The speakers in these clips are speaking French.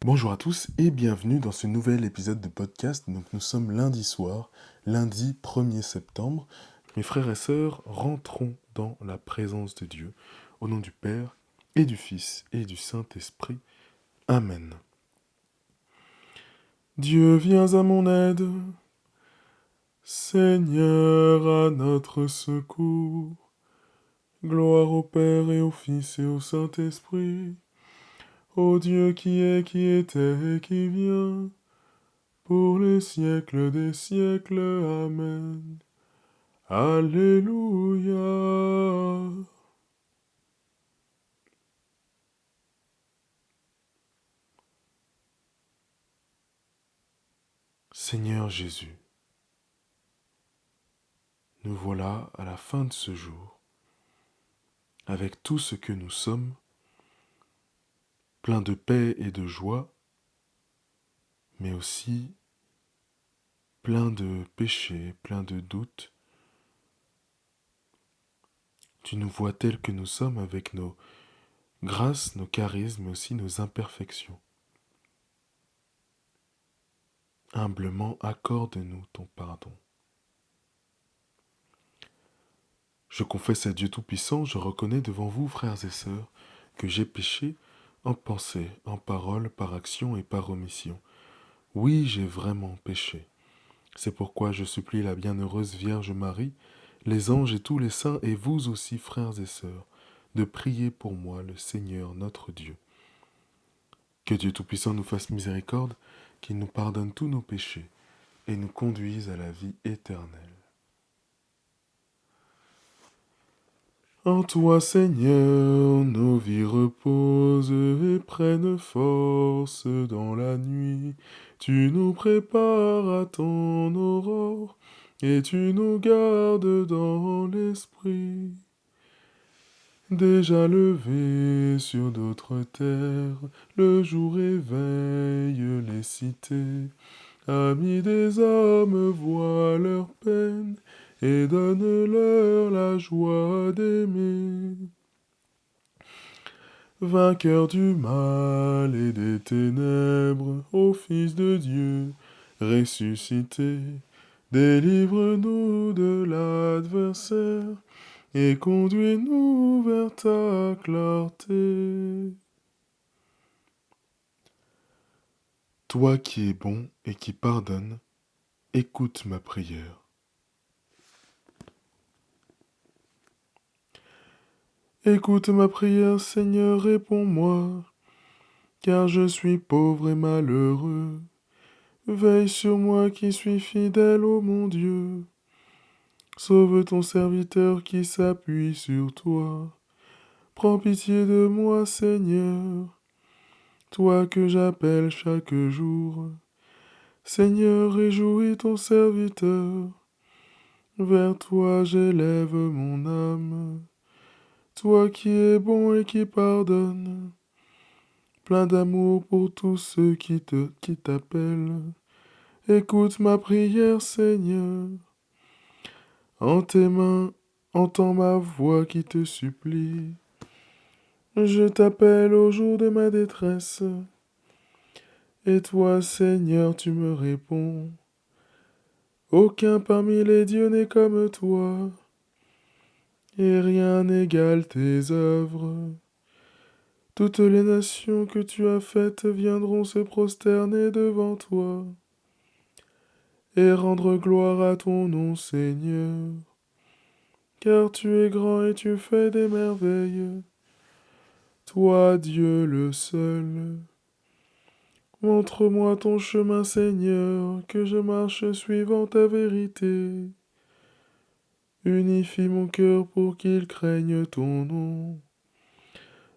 Bonjour à tous et bienvenue dans ce nouvel épisode de podcast. Donc nous sommes lundi soir, lundi 1er septembre. Mes frères et sœurs, rentrons dans la présence de Dieu. Au nom du Père et du Fils et du Saint-Esprit. Amen. Dieu, viens à mon aide. Seigneur, à notre secours. Gloire au Père et au Fils et au Saint-Esprit. Ô Dieu qui est, qui était et qui vient, pour les siècles des siècles. Amen. Alléluia. Seigneur Jésus, nous voilà à la fin de ce jour, avec tout ce que nous sommes, plein de paix et de joie, mais aussi plein de péchés, plein de doutes. Tu nous vois tels que nous sommes avec nos grâces, nos charismes, mais aussi nos imperfections. Humblement, accorde-nous ton pardon. Je confesse à Dieu Tout-Puissant, je reconnais devant vous, frères et sœurs, que j'ai péché en pensée, en parole, par action et par omission. Oui, j'ai vraiment péché. C'est pourquoi je supplie la bienheureuse Vierge Marie, les anges et tous les saints, et vous aussi, frères et sœurs, de prier pour moi, le Seigneur notre Dieu. Que Dieu Tout-Puissant nous fasse miséricorde, qu'il nous pardonne tous nos péchés et nous conduise à la vie éternelle. En toi, Seigneur, nos vies reposent et prennent force dans la nuit. Tu nous prépares à ton aurore et tu nous gardes dans l'esprit. Déjà levé sur d'autres terres, le jour éveille les cités. Amis des hommes, vois leur peine et donne-leur la joie d'aimer. Vainqueur du mal et des ténèbres, ô Fils de Dieu, ressuscité, délivre-nous de l'adversaire et conduis-nous vers ta clarté. Toi qui es bon et qui pardonnes, écoute ma prière. Écoute ma prière, Seigneur, réponds-moi, car je suis pauvre et malheureux. Veille sur moi qui suis fidèle, ô mon Dieu. Sauve ton serviteur qui s'appuie sur toi. Prends pitié de moi, Seigneur, toi que j'appelle chaque jour. Seigneur, réjouis ton serviteur. Vers toi j'élève mon âme. Toi qui es bon et qui pardonnes, plein d'amour pour tous ceux qui t'appellent. Écoute ma prière, Seigneur. En tes mains, entends ma voix qui te supplie. Je t'appelle au jour de ma détresse. Et toi, Seigneur, tu me réponds. Aucun parmi les dieux n'est comme toi, et rien n'égale tes œuvres. Toutes les nations que tu as faites viendront se prosterner devant toi et rendre gloire à ton nom, Seigneur. Car tu es grand et tu fais des merveilles. Toi, Dieu le seul. Montre-moi ton chemin, Seigneur, que je marche suivant ta vérité. Unifie mon cœur pour qu'il craigne ton nom.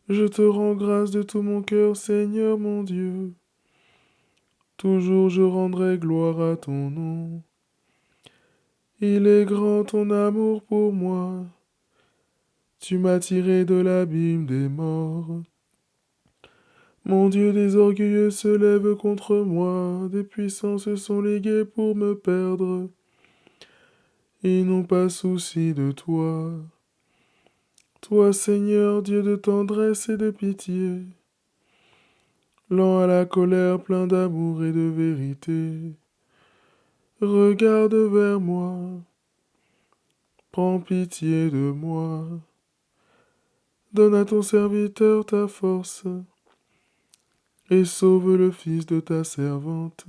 Je te rends grâce de tout mon cœur, Seigneur mon Dieu. Toujours je rendrai gloire à ton nom. Il est grand ton amour pour moi. Tu m'as tiré de l'abîme des morts. Mon Dieu, des orgueilleux se lèvent contre moi, des puissants se sont ligués pour me perdre. Ils n'ont pas souci de toi. Toi, Seigneur, Dieu de tendresse et de pitié, lent à la colère, plein d'amour et de vérité. Regarde vers moi, prends pitié de moi. Donne à ton serviteur ta force, et sauve le fils de ta servante.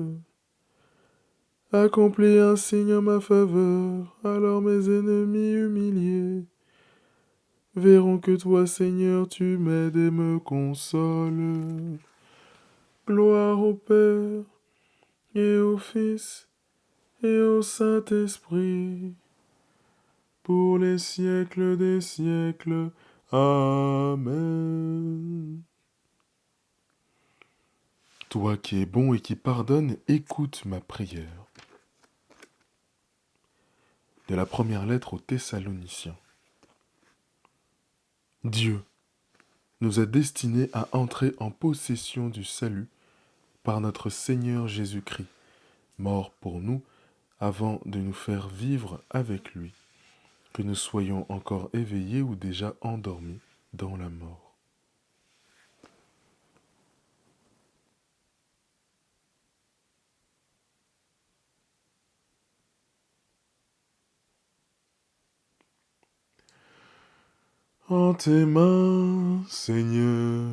Accomplis un signe en ma faveur, alors mes ennemis humiliés verront que toi, Seigneur, tu m'aides et me consoles. Gloire au Père, et au Fils, et au Saint-Esprit, pour les siècles des siècles. Amen. Toi qui es bon et qui pardonnes, écoute ma prière. De la première lettre aux Thessaloniciens. Dieu nous a destinés à entrer en possession du salut par notre Seigneur Jésus-Christ, mort pour nous avant de nous faire vivre avec lui, que nous soyons encore éveillés ou déjà endormis dans la mort. En tes mains, Seigneur,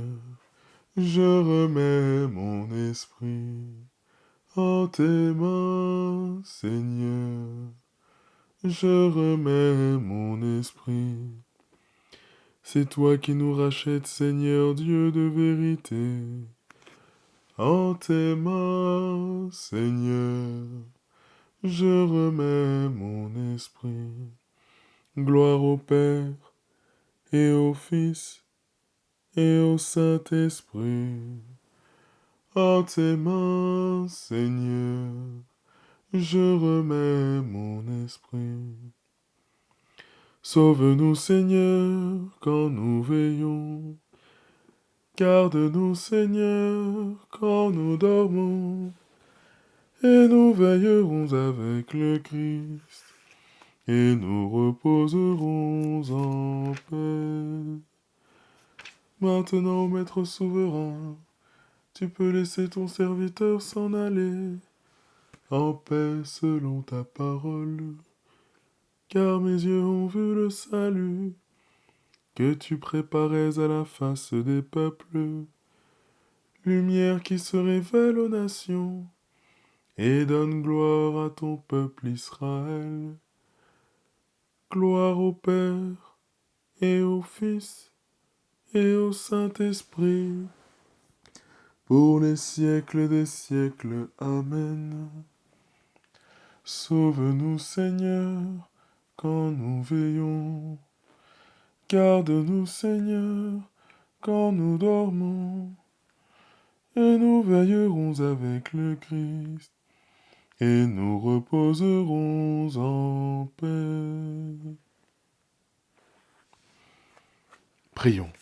je remets mon esprit. En tes mains, Seigneur, je remets mon esprit. C'est toi qui nous rachètes, Seigneur Dieu de vérité. En tes mains, Seigneur, je remets mon esprit. Gloire au Père, et au Fils, et au Saint-Esprit. En tes mains, Seigneur, je remets mon esprit. Sauve-nous, Seigneur, quand nous veillons. Garde-nous, Seigneur, quand nous dormons. Et nous veillerons avec le Christ, et nous reposerons en paix. Maintenant, Maître souverain, tu peux laisser ton serviteur s'en aller, en paix selon ta parole. Car mes yeux ont vu le salut que tu préparais à la face des peuples, lumière qui se révèle aux nations et donne gloire à ton peuple Israël. Gloire au Père, et au Fils, et au Saint-Esprit, pour les siècles des siècles. Amen. Sauve-nous, Seigneur, quand nous veillons. Garde-nous, Seigneur, quand nous dormons. Et nous veillerons avec le Christ, et nous reposerons en paix. Prions.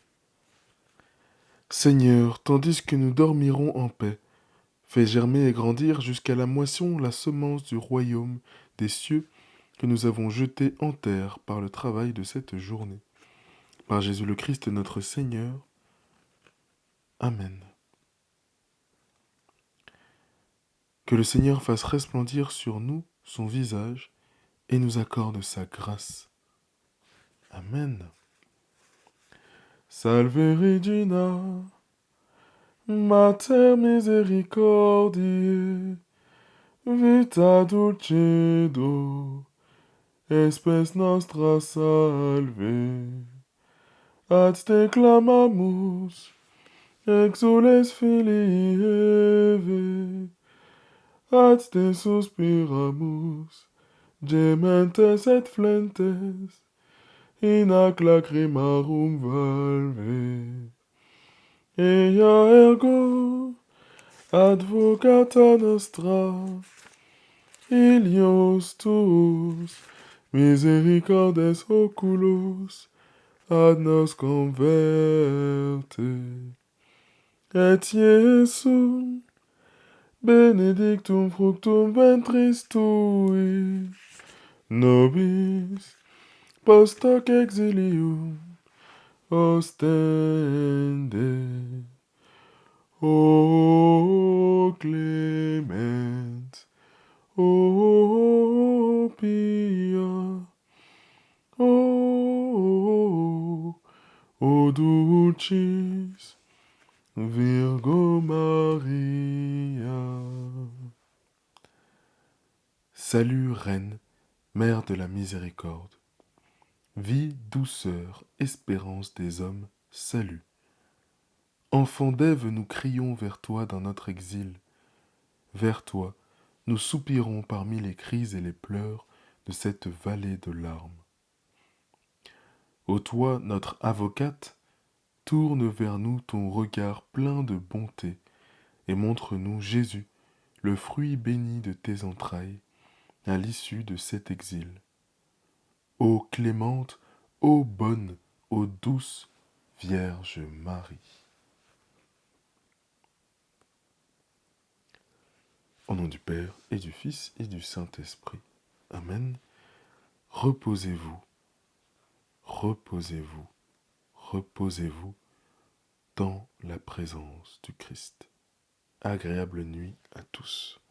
Seigneur, tandis que nous dormirons en paix, fais germer et grandir jusqu'à la moisson la semence du royaume des cieux que nous avons jetée en terre par le travail de cette journée. Par Jésus le Christ notre Seigneur. Amen. Que le Seigneur fasse resplendir sur nous son visage et nous accorde sa grâce. Amen. Salve Regina, Mater misericordiae, vita dulcedo, espes nostra salve. Ad te clamamus, exules filii Eve, ad te suspiramus, gementes et flentes, in ac lacrimarum valve. Ea ergo, advocata nostra, ilios tuus, misericordes oculos, ad nos converte. Et Iesum, benedictum fructum ventris tui, nobis post hoc exilium ostende. ô clémente, ô pia, ô, ô dulcis Virgo Maria. Salut, Reine, Mère de la miséricorde. Vie, douceur, espérance des hommes, salut. Enfant d'Ève, nous crions vers toi dans notre exil. Vers toi, nous soupirons parmi les cris et les pleurs de cette vallée de larmes. Ô toi, notre avocate, tourne vers nous ton regard plein de bonté et montre-nous Jésus, le fruit béni de tes entrailles, à l'issue de cet exil. Ô clémente, ô bonne, ô douce Vierge Marie. Au nom du Père et du Fils et du Saint-Esprit. Amen. Reposez-vous, reposez-vous, reposez-vous dans la présence du Christ. Agréable nuit à tous.